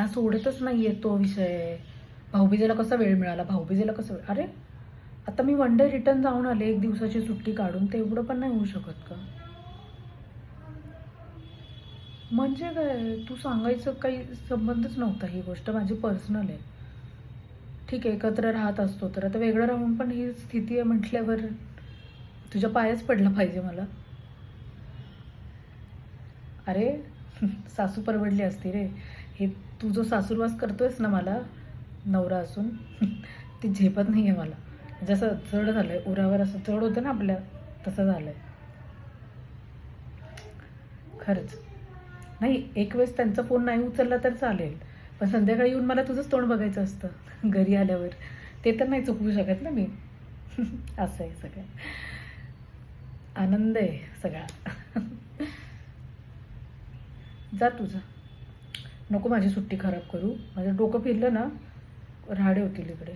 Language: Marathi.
मला सोडतच नाही आहे तो विषय. भाऊबीजेला कसा वेळ मिळाला, भाऊबीजेला कसं वेळ, अरे आता मी वन डे रिटर्न जाऊन आले 1 दिवसाची सुट्टी काढून, तेवढं पण नाही होऊ शकत का? म्हणजे काय, तू सांगायचं काही संबंधच नव्हता. ही गोष्ट माझी पर्सनल आहे. ठीक आहे, एकत्र राहत असतो तर आता वेगळं राहून पण ही स्थिती आहे म्हटल्यावर तुझ्या पायाच पडलं पाहिजे मला. अरे सासू परवडली असती रे. हे तू जो सासूरवास करतोयस ना मला नवरा असून ती झेपत नाही आहे मला. म्हणजे असं जड झालं आहे, उरावर असं जड होतं ना आपल्या, तसं झालं आहे खरंच. नाही, एक वेळेस त्यांचा फोन नाही उचलला तर चालेल, पण संध्याकाळी येऊन मला तुझंच तोंड बघायचं असतं घरी आल्यावर. ते तर नाही चुकवू शकत ना मी. असं आहे सगळं, आनंद आहे सगळा. जा तुझं, नको माझी सुट्टी खराब करू. माझं डोकं फिरलं ना, राहाडे होतील इकडे.